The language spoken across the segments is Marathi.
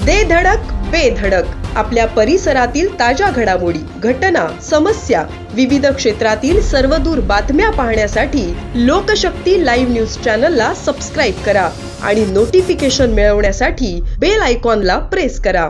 दे धडक बेधडक आपल्या परिसरातील ताज्या घडामोडी, घटना, समस्या, विविध क्षेत्रातील सर्वदूर बातम्या पाहण्यासाठी लोकशक्ती लाईव्ह न्यूज चॅनलला सबस्क्राईब करा आणि नोटिफिकेशन मिळवण्यासाठी बेल आयकॉनला प्रेस करा।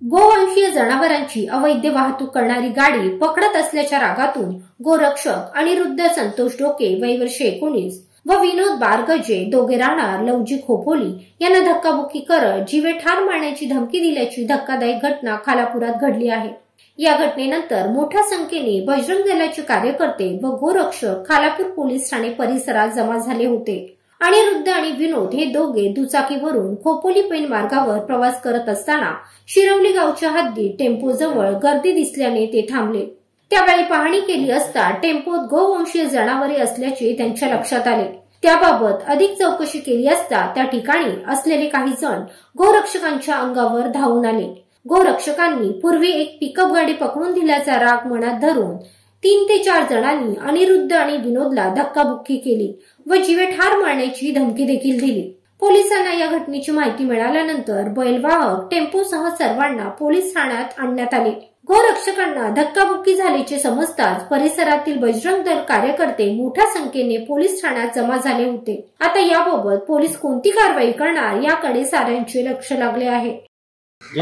गोवंशीय जनावरांची अवैध वाहतूक करणारी गाडी पकडत असल्याच्या रागातून गोरक्षक अनिरुद्ध संतोष डोके वय वर्ष 19 व विनोद बारगजे दोघे राहणार लवजी खोपोली यांना धक्काबुक्की करत जीवे ठार मारण्याची धमकी दिल्याची धक्कादायक घटना खालापुरात घडली आहे। या घटनेनंतर मोठ्या संख्येने बजरंग दलाचे कार्यकर्ते व गोरक्षक खालापूर पोलीस ठाणे परिसरात जमा झाले होते। अनिरुद्ध आणि विनोद हे दोघे दुचाकीवरून खोपोली पैन मार्गावर प्रवास करत असताना शिरवली गावच्या हद्दीत टेम्पो जवळ गर्दी दिसल्याने ते थांबले। त्यावेळी पाहणी केली असता टेम्पोत गोवंशीय जनावरे असल्याचे त्यांच्या लक्षात आले। त्याबाबत अधिक चौकशी केली असता त्या ठिकाणी असलेले काही जण गोरक्षकांच्या अंगावर धावून आले। गोरक्षकांनी पूर्वी एक पिकअप गाडी पकडून दिल्याचा राग मनात धरून 3 ते 4 जणांनी अनिरुद्ध आणि विनोदला धक्काबुक्की केली व जीवे ठार मारण्याची धमकी देखील दिली। पोलिसांना या घटनेची माहिती मिळाल्यानंतर बैलवाहक टेम्पोसह सर्वांना पोलीस ठाण्यात आणण्यात आले। गोरक्षकांना धक्काबुक्की झाल्याचे समजताच परिसरातील बजरंग दल कार्यकर्ते मोठ्या संख्येने पोलीस ठाण्यात जमा झाले होते। आता याबाबत पोलीस कोणती कारवाई करणार याकडे साऱ्यांचे लक्ष लागले आहे।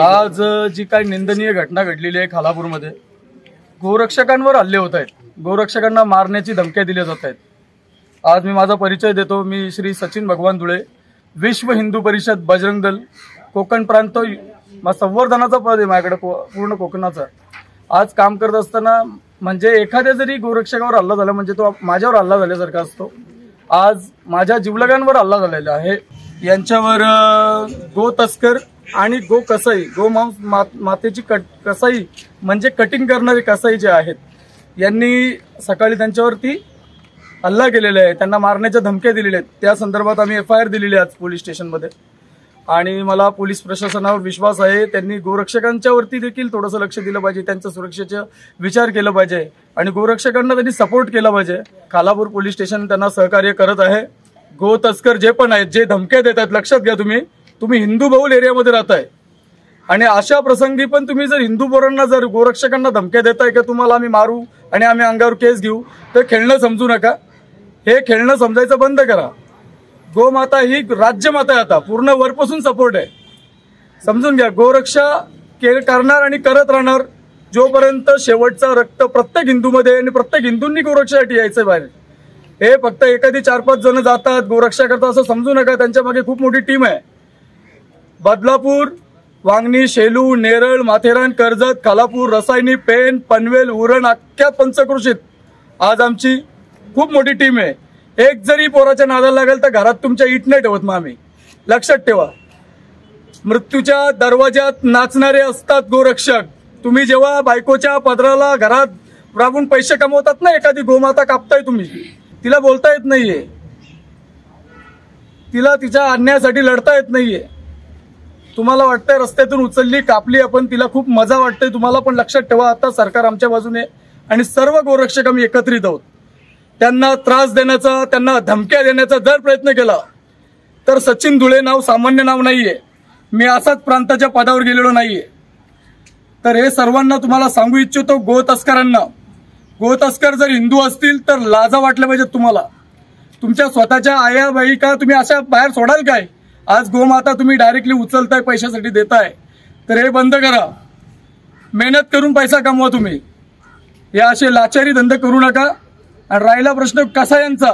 आज जी काही निंदनीय घटना घडलेली आहे खालापूरमध्ये, गोरक्षकांवर हल्ले होत आहेत, गोरक्षकांना मारण्याची धमक्या दिल्या जात आहेत। आज मी माझा परिचय देतो। मी श्री सचिन भगवान धुळे, विश्व हिंदू परिषद बजरंग दल कोकण प्रांत संवर्धनाचा पद आहे माझ्याकडे पूर्ण कोकणाचा। आज काम करत असताना म्हणजे एखाद्या जरी गोरक्षकावर हल्ला झाला म्हणजे तो माझ्यावर हल्ला झाल्यासारखा असतो। आज माझ्या जीवलगांवर हल्ला झालेला आहे। यांच्यावर गो तस्कर आणि गो कसाई, गो मातेची कसाई म्हणजे कटिंग करणारे कसाई जे आहेत, यांनी सकाळी त्यांच्यावरती हल्ला केलेला आहे, त्यांना मारण्याच्या धमक्या दिलेल्या आहेत। त्या संदर्भात आम्ही FIR दिलेली आहे आज पोलीस स्टेशनमध्ये आणि मला पोलीस प्रशासनावर विश्वास आहे। त्यांनी गोरक्षकांच्या वरती देखील थोडंसं लक्ष दिलं पाहिजे, त्यांच्या सुरक्षेचा विचार केला पाहिजे आणि गोरक्षकांना त्यांनी सपोर्ट केला पाहिजे। खालापूर पोलीस स्टेशन त्यांना सहकार्य करत आहे। गो तस्कर जे पण आहेत, जे धमक्या देतात, लक्षात घ्या तुम्ही हिंदू बहुल एरियामध्ये राहताय आणि अशा प्रसंगी पण तुम्ही जर हिंदू पोरांना जर गोरक्षकांना धमक्या देताय की तुम्हाला आम्ही मारू आणि आम्ही अंगावर केस घेऊ, तर खेळणं समजू नका। हे खेळणं समजायचं बंद करा। गोमाता ही राज्यमाता आहे, आता पूर्ण वरपासून सपोर्ट आहे, समजून घ्या। गोरक्षा करणार आणि करत राहणार जोपर्यंत शेवटचा रक्त प्रत्येक हिंदूमध्ये आणि प्रत्येक हिंदूंनी गोरक्षासाठी यायचं बाहेर। हे फक्त एखादी 4-5 जण जातात गोरक्षा करतात असं समजू नका, त्यांच्या मागे खूप मोठी टीम आहे। बदलापूर, वांगणी, शेलू, नेरळ, माथेरान, कर्जत, खालापूर, रसायनी, पेन, पनवेल, उरण अख्ख्या पंचक्रोशीत आज आमची खूप मोठी टीम आहे। एक जरी पोराच्या नादाला लागेल तर घरात तुमच्या इट नाही ठेवत मग आम्ही, लक्षात ठेवा। मृत्यूच्या दरवाज्यात नाचणारे असतात गोरक्षक। तुम्ही जेव्हा बायकोच्या पदराला घरात राबून पैसे कमवतात ना, एखादी गोमाता कापताय तुम्ही, तिला बोलता येत नाहीये, तिला तिच्या अन्यायासाठी लढता येत नाहीये। तुम्हाला वाटतंय रस्त्यातून उचलली कापली आपण, तिला खूप मजा वाटते तुम्हाला, पण लक्षात ठेवा आता सरकार आमच्या बाजूने आणि सर्व गोरक्षक आम्ही एकत्रित आहोत। त्यांना त्रास देण्याचा, त्यांना धमक्या देण्याचा जर प्रयत्न केला तर सचिन धुळे नाव सामान्य नाव नाहीये, मी असाच प्रांताच्या पदावर गेलेलो नाहीये। तर हे सर्वांना तुम्हाला सांगू इच्छितो, गो तस्करांना, गो तस्कर जर हिंदू असतील तर लाजा वाटल्या पाहिजेत तुम्हाला। तुमच्या स्वतःच्या आया बाई का तुम्ही अशा बाहेर सोडाल काय? आज गोमाता तुम्ही डायरेक्टली उचलताय, पैशासाठी देताय, तर हे बंद करा। मेहनत करून पैसा कमवा तुम्ही, हे असे लाचारी धंदे करू नका। आणि राहिला प्रश्न कसायांचा,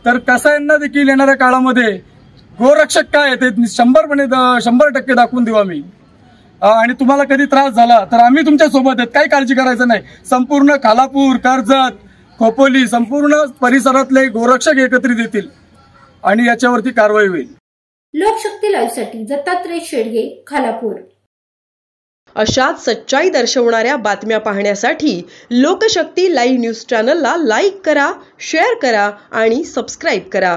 तर कसायांना देखील येणाऱ्या काळामध्ये गोरक्षक काय आहे ते 100% दाखवून देऊ आम्ही। आणि तुम्हाला कधी त्रास झाला तर आम्ही तुमच्या सोबत आहेत, काही काळजी करायचं नाही। संपूर्ण खालापूर, कर्जत, खोपोली संपूर्ण परिसरातले गोरक्षक एकत्रित येतील आणि याच्यावरती कारवाई होईल। लोकशक्ती लाईव्ह साठी दत्तात्रय शेडगे, खालापूर। अशाच सच्चाई दर्शवणाऱ्या बातम्या पाहण्यासाठी लोकशक्ती लाईव्ह न्यूज चॅनलला लाईक करा, शेअर करा आणि सबस्क्राईब करा।